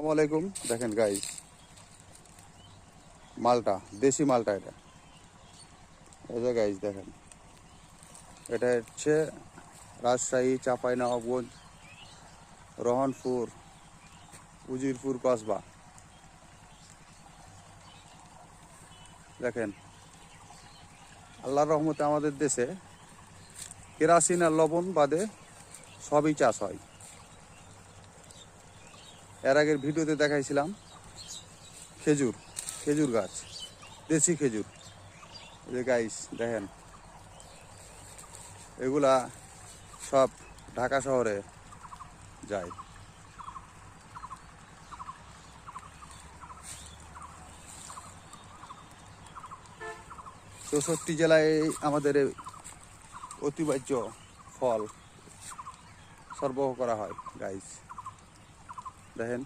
আসসালামু আলাইকুম। দেখেন গাইস, মালটা, দেশি মালটা এটা। এই যে গাইস দেখেন, এটা হচ্ছে রাজশাহী, চাঁপাইনবাবগঞ্জ, রহনপুর, উজিরপুর কসবা। দেখেন, আল্লাহর রহমতে আমাদের দেশে কেরাসিন আর লবণ বাদে সবই চাষ হয়। এর আগের ভিডিওতে দেখাইছিলাম খেজুর, খেজুর গাছ, দেশি খেজুর। এই যে গাইস দেখেন, এগুলা সব ঢাকা শহরে যায়। 64 জেলায় আমাদের এই অতিবাহ্য ফল সরবরাহ করা হয় গাইস। দেখেন